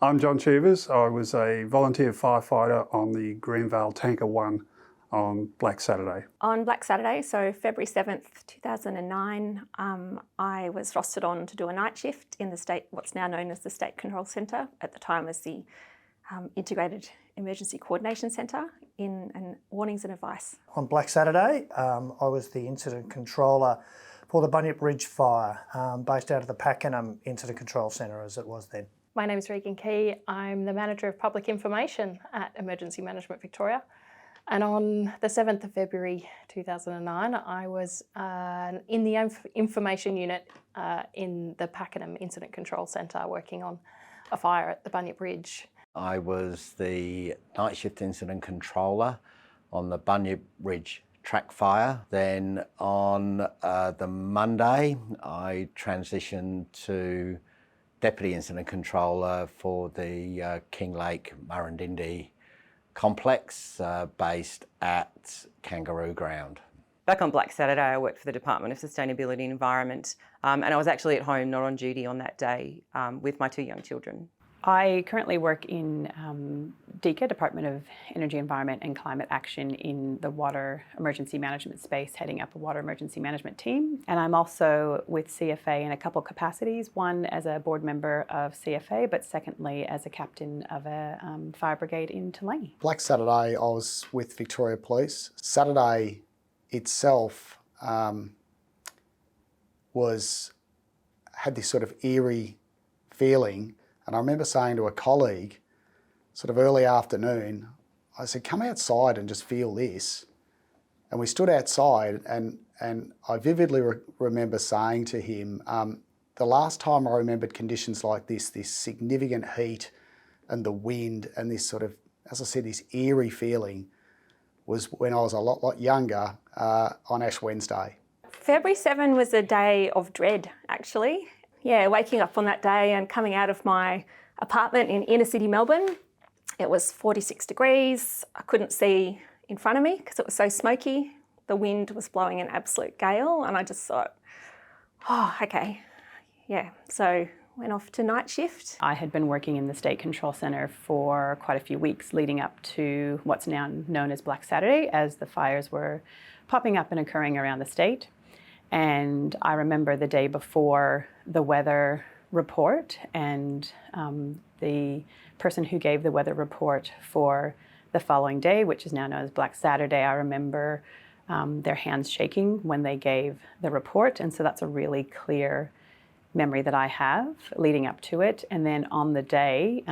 I'm John Cheevers. I was a volunteer firefighter on the Greenvale Tanker 1 on Black Saturday. On Black Saturday, so February 7th, 2009, I was rostered on to do a night shift in the state, what's now known as the State Control Centre, at the time as the Integrated Emergency Coordination Centre in Warnings and Advice. On Black Saturday, I was the incident controller for the Bunyip Ridge fire, based out of the Pakenham Incident Control Centre as it was then. My name is Regan Key. I'm the Manager of Public Information at Emergency Management Victoria. And on the 7th of February 2009, I was in the information unit in the Pakenham Incident Control Centre working on a fire at the Bunyip Ridge. I was the night shift incident controller on the Bunyip Ridge track fire. Then on the Monday, I transitioned to Deputy Incident Controller for the Kinglake Murrindindi complex based at Kangaroo Ground. Back on Black Saturday, I worked for the Department of Sustainability and Environment, and I was actually at home, not on duty on that day, with my 2 young children. I currently work in DECA, Department of Energy, Environment and Climate Action, in the water emergency management space, heading up a water emergency management team. And I'm also with CFA in a couple capacities, one as a board member of CFA, but secondly as a captain of a fire brigade in Delaney. Black Saturday, I was with Victoria Police. Saturday itself had this sort of eerie feeling. And I remember saying to a colleague, sort of early afternoon, I said, come outside and just feel this. And we stood outside and I vividly remember saying to him, the last time I remembered conditions like this significant heat and the wind and this sort of, as I said, this eerie feeling was when I was a lot younger on Ash Wednesday. February 7 was a day of dread, actually. Yeah, waking up on that day and coming out of my apartment in inner city Melbourne. It was 46 degrees. I couldn't see in front of me because it was so smoky. The wind was blowing an absolute gale and I just thought, oh, okay. Yeah, so went off to night shift. I had been working in the State Control Centre for quite a few weeks leading up to what's now known as Black Saturday, as the fires were popping up and occurring around the state. And I remember the day before the weather report, and the person who gave the weather report for the following day, which is now known as Black Saturday, I remember their hands shaking when they gave the report. And so that's a really clear memory that I have leading up to it. And then on the day,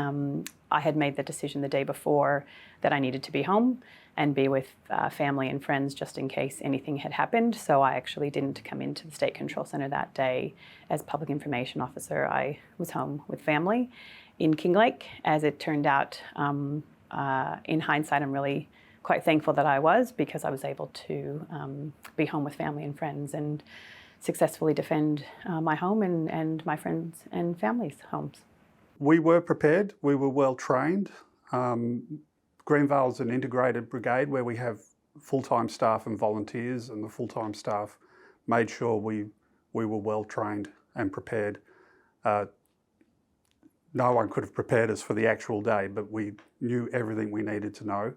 I had made the decision the day before that I needed to be home and be with family and friends just in case anything had happened. So I actually didn't come into the State Control Centre that day as Public Information Officer. I was home with family in Kinglake. As it turned out, in hindsight, I'm really quite thankful that I was, because I was able to be home with family and friends and successfully defend my home and my friends and family's homes. We were prepared, we were well trained. Greenvale is an integrated brigade where we have full-time staff and volunteers, and the full-time staff made sure we were well trained and prepared. No one could have prepared us for the actual day, but we knew everything we needed to know.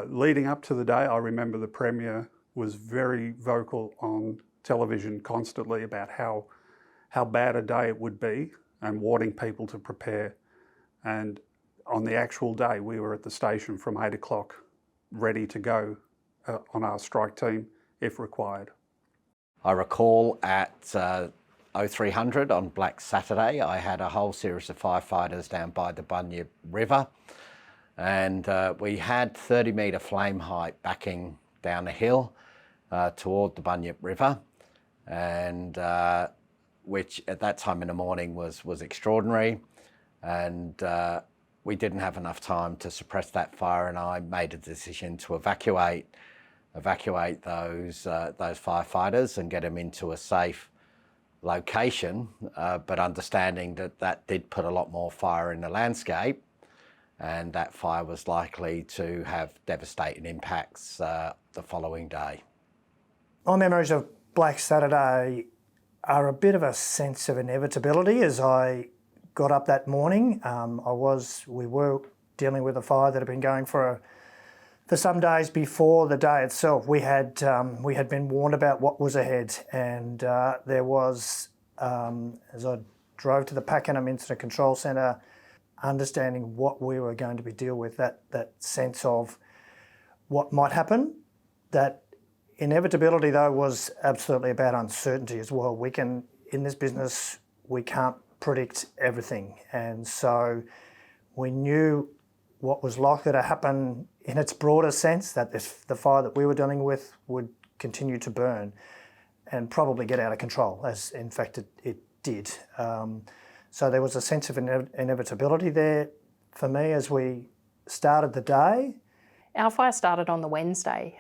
Leading up to the day, I remember the Premier was very vocal on television constantly about how bad a day it would be and warning people to prepare. And on the actual day, we were at the station from 8 o'clock, ready to go on our strike team if required. I recall at 0300 on Black Saturday, I had a whole series of firefighters down by the Bunyip River, and we had 30-metre flame height backing down a hill toward the Bunyip River, and which at that time in the morning was extraordinary, and we didn't have enough time to suppress that fire, and I made a decision to evacuate those firefighters and get them into a safe location, but understanding that did put a lot more fire in the landscape, and that fire was likely to have devastating impacts the following day. My memories of Black Saturday are a bit of a sense of inevitability as I got up that morning, we were dealing with a fire that had been going for some days before the day itself. We had been warned about what was ahead, and there was, as I drove to the Pakenham Incident Control Centre, understanding what we were going to be dealing with, that sense of what might happen. That inevitability, though, was absolutely about uncertainty as well. In this business, we can't predict everything, and so we knew what was likely to happen in its broader sense, that the fire that we were dealing with would continue to burn and probably get out of control, as in fact it did. So there was a sense of inevitability there for me as we started the day. Our fire started on the Wednesday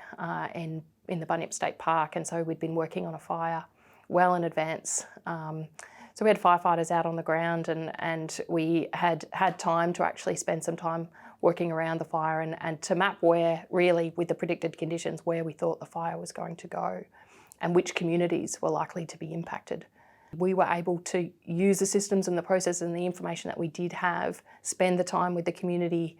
in the Bunyip State Park, and so we'd been working on a fire well in advance. So we had firefighters out on the ground, and we had time to actually spend some time working around the fire and to map where, really, with the predicted conditions, where we thought the fire was going to go and which communities were likely to be impacted. We were able to use the systems and the processes and the information that we did have, spend the time with the community,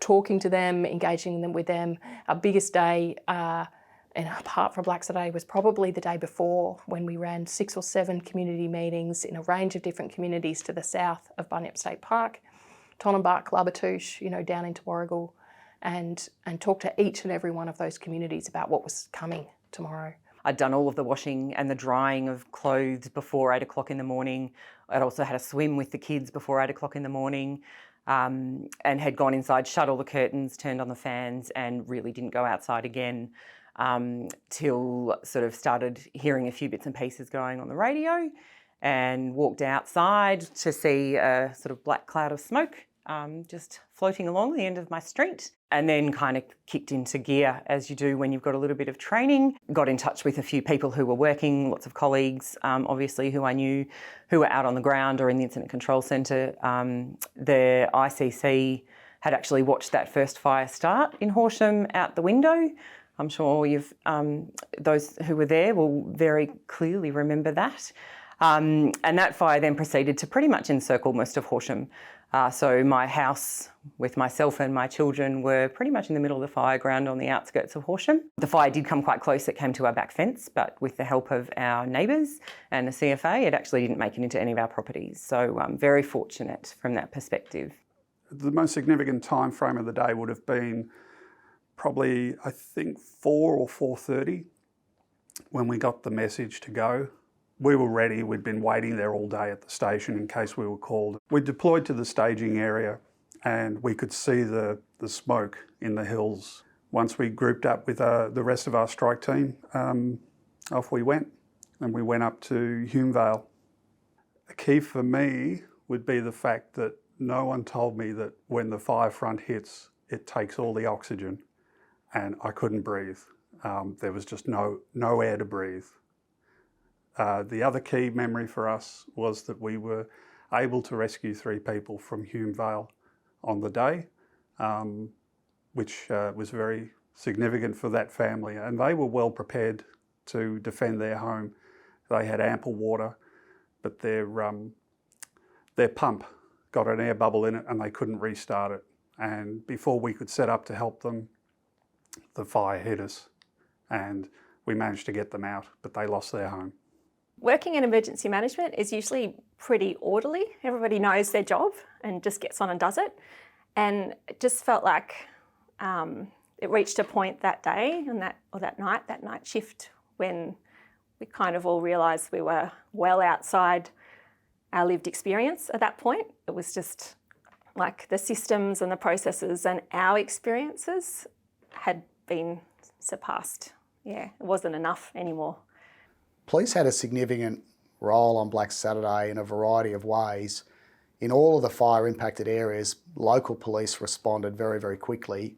talking to them, engaging them with them. Our biggest day, and apart from Black Saturday, was probably the day before, when we ran 6 or 7 community meetings in a range of different communities to the south of Bunyip State Park, Tonnenbach, Labatouche, down into Warragul, and talked to each and every one of those communities about what was coming tomorrow. I'd done all of the washing and the drying of clothes before 8 o'clock in the morning. I'd also had a swim with the kids before 8 o'clock in the morning, and had gone inside, shut all the curtains, turned on the fans, and really didn't go outside again till sort of started hearing a few bits and pieces going on the radio, and walked outside to see a sort of black cloud of smoke just floating along the end of my street, and then kind of kicked into gear, as you do when you've got a little bit of training. Got in touch with a few people who were working, lots of colleagues, obviously, who I knew, who were out on the ground or in the Incident Control Centre. The ICC had actually watched that first fire start in Horsham out the window. I'm sure those who were there will very clearly remember that. And that fire then proceeded to pretty much encircle most of Horsham. So my house with myself and my children were pretty much in the middle of the fire ground on the outskirts of Horsham. The fire did come quite close. It came to our back fence, but with the help of our neighbours and the CFA, it actually didn't make it into any of our properties. So I'm very fortunate from that perspective. The most significant time frame of the day would have been probably, I think, 4 or 4:30 when we got the message to go. We were ready. We'd been waiting there all day at the station in case we were called. We deployed to the staging area and we could see the smoke in the hills. Once we grouped up with the rest of our strike team, off we went, and we went up to Hume-Vale. A key for me would be the fact that no one told me that when the fire front hits, it takes all the oxygen, and I couldn't breathe. There was just no air to breathe. The other key memory for us was that we were able to rescue 3 people from Hume-Vale on the day, which was very significant for that family. And they were well prepared to defend their home. They had ample water, but their pump got an air bubble in it and they couldn't restart it. And before we could set up to help them, the fire hit us and we managed to get them out, but they lost their home. Working in emergency management is usually pretty orderly. Everybody knows their job and just gets on and does it. And it just felt like it reached a point that day and that night shift, when we kind of all realised we were well outside our lived experience at that point. It was just like the systems and the processes and our experiences had been surpassed. Yeah, it wasn't enough anymore. Police had a significant role on Black Saturday in a variety of ways. In all of the fire impacted areas, local police responded very, very quickly,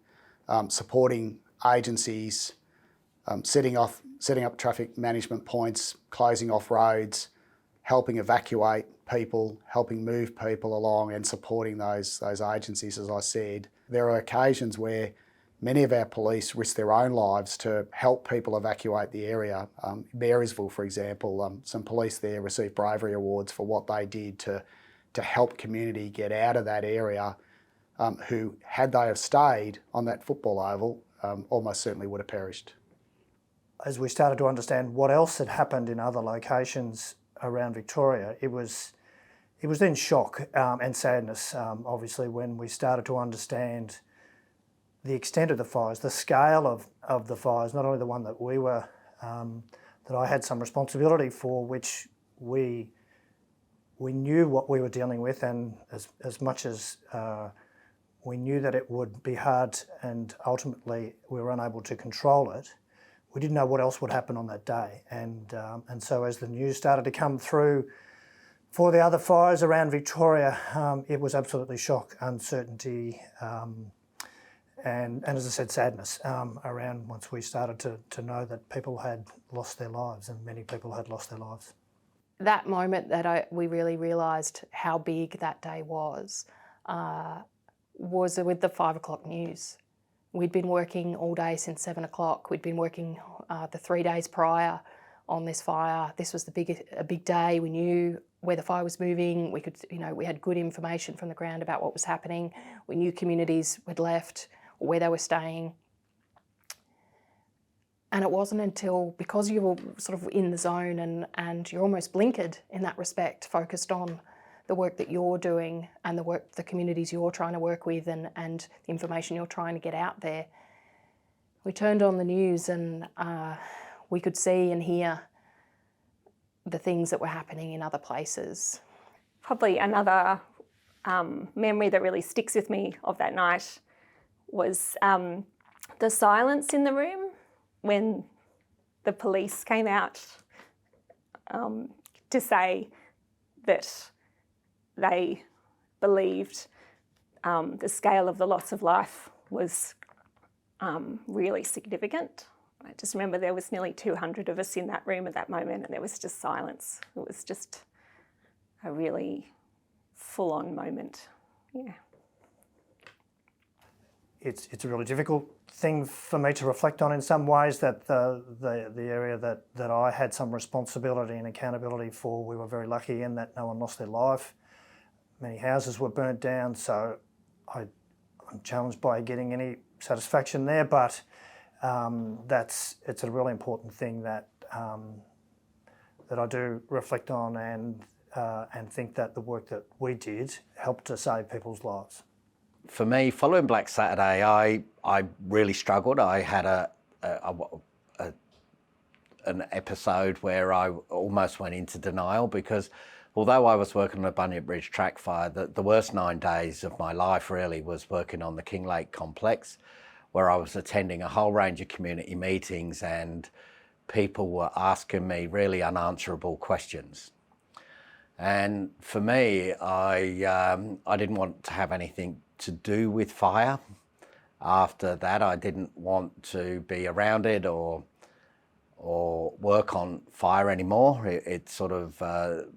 supporting agencies, setting up traffic management points, closing off roads, helping evacuate people, helping move people along, and supporting those agencies, as I said. There are occasions where many of our police risk their own lives to help people evacuate the area. Marysville, for example, some police there received bravery awards for what they did to to help community get out of that area, who, had they have stayed on that football oval, almost certainly would have perished. As we started to understand what else had happened in other locations around Victoria, it was then shock and sadness, obviously, when we started to understand the extent of the fires, the scale of the fires, not only the one that we were, that I had some responsibility for, which we knew what we were dealing with, and as much as we knew that it would be hard and ultimately we were unable to control it, we didn't know what else would happen on that day. And so as the news started to come through for the other fires around Victoria, it was absolutely shock, uncertainty, and as I said, sadness around once we started to know that people had lost their lives, and many people had lost their lives. That moment that we really realised how big that day was with the 5 o'clock news. We'd been working all day since 7 o'clock. We'd been working the 3 days prior on this fire. This was a big day. We knew where the fire was moving. We could, we had good information from the ground about what was happening. We knew communities had left or where they were staying. And it wasn't until, because you were sort of in the zone and you're almost blinkered in that respect, focused on the work that you're doing and the communities you're trying to work with and the information you're trying to get out there. We turned on the news and we could see and hear the things that were happening in other places. Probably another memory that really sticks with me of that night was the silence in the room when the police came out to say that they believed the scale of the loss of life was really significant. I just remember there was nearly 200 of us in that room at that moment, and there was just silence. It was just a really full-on moment. Yeah. It's a really difficult thing for me to reflect on in some ways, that the area that I had some responsibility and accountability for, we were very lucky in that no one lost their life. Many houses were burnt down, so I'm challenged by getting any satisfaction there, but it's a really important thing that I do reflect on and think that the work that we did helped to save people's lives. For me, following Black Saturday, I really struggled. I had an episode where I almost went into denial, because although I was working on a Bunyip Ridge track fire, the worst 9 days of my life really was working on the Kinglake complex, where I was attending a whole range of community meetings and people were asking me really unanswerable questions. And for me, I didn't want to have anything to do with fire. After that, I didn't want to be around it or work on fire anymore. It sort of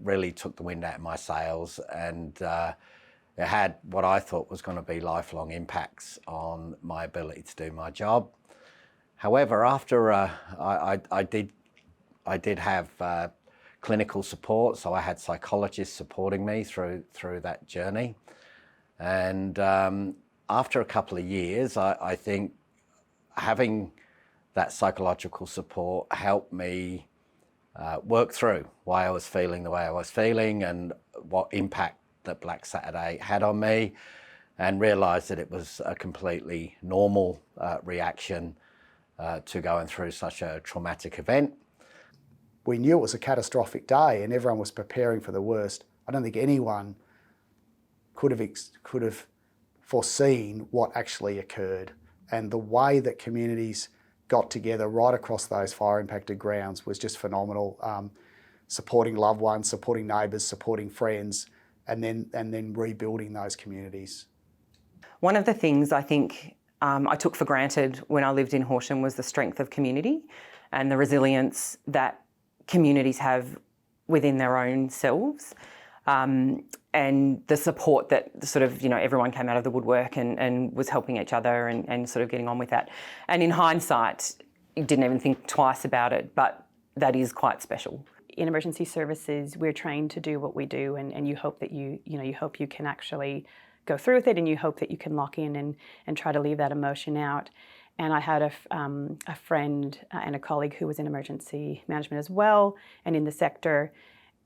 really took the wind out of my sails, and it had what I thought was going to be lifelong impacts on my ability to do my job. However, after I did have clinical support, so I had psychologists supporting me through that journey. And after a couple of years, I think having that psychological support helped me work through why I was feeling the way I was feeling and what impact that Black Saturday had on me, and realised that it was a completely normal reaction to going through such a traumatic event. We knew it was a catastrophic day and everyone was preparing for the worst. I don't think anyone could have foreseen what actually occurred, and the way that communities got together right across those fire impacted grounds was just phenomenal. Supporting loved ones, supporting neighbours, supporting friends, and then rebuilding those communities. One of the things I think I took for granted when I lived in Horsham was the strength of community and the resilience that communities have within their own selves. And the support that sort of, everyone came out of the woodwork and was helping each other and sort of getting on with that. And in hindsight, you didn't even think twice about it, but that is quite special. in emergency services, we're trained to do what we do, and you hope that you hope you can actually go through with it, and you hope that you can lock in and try to leave that emotion out. And I had a friend and a colleague who was in emergency management as well, and in the sector,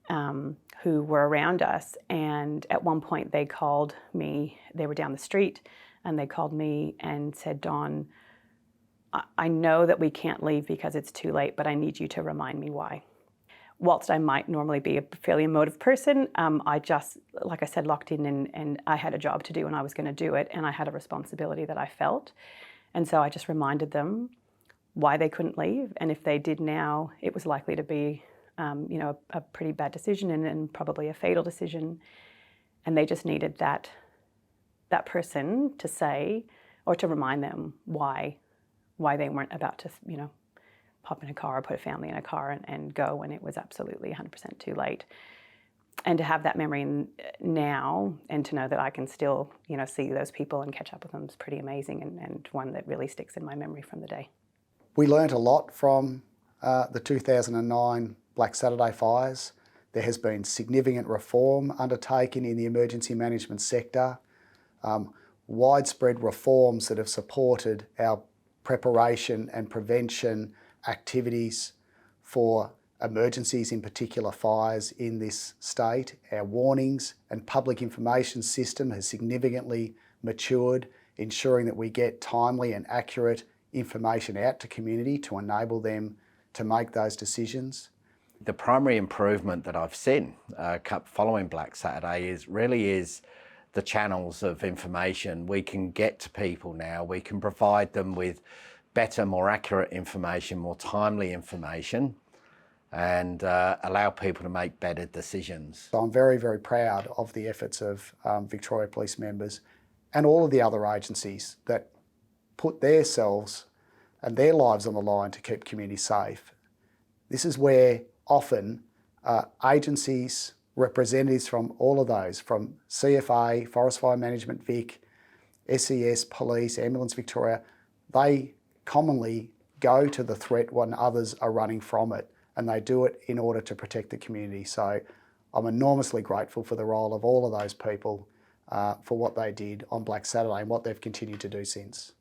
who were around us. And at one point they called me, they were down the street, and they called me and said, "Dawn, I know that we can't leave because it's too late, but I need you to remind me why." Whilst I might normally be a fairly emotive person, I just, like I said, locked in, and I had a job to do and I was going to do it, and I had a responsibility that I felt. And so I just reminded them why they couldn't leave, and if they did now, it was likely to be a pretty bad decision and probably a fatal decision. And they just needed that person to say, or to remind them why they weren't about to, pop in a car or put a family in a car and go when it was absolutely 100% too late. And to have that memory now, and to know that I can still, see those people and catch up with them, is pretty amazing, and one that really sticks in my memory from the day. We learnt a lot from the 2009 Black Saturday fires. There has been significant reform undertaken in the emergency management sector, widespread reforms that have supported our preparation and prevention activities for emergencies, in particular fires in this state. Our warnings and public information system has significantly matured, ensuring that we get timely and accurate information out to community to enable them to make those decisions. The primary improvement that I've seen following Black Saturday is the channels of information we can get to people now. We can provide them with better, more accurate information, more timely information, and allow people to make better decisions. So I'm very, very proud of the efforts of Victoria Police members and all of the other agencies that put themselves and their lives on the line to keep communities safe. This is where often agencies, representatives from all of those, from CFA, Forest Fire Management Vic, SES, Police, Ambulance Victoria, they commonly go to the threat when others are running from it, and they do it in order to protect the community. So I'm enormously grateful for the role of all of those people for what they did on Black Saturday and what they've continued to do since.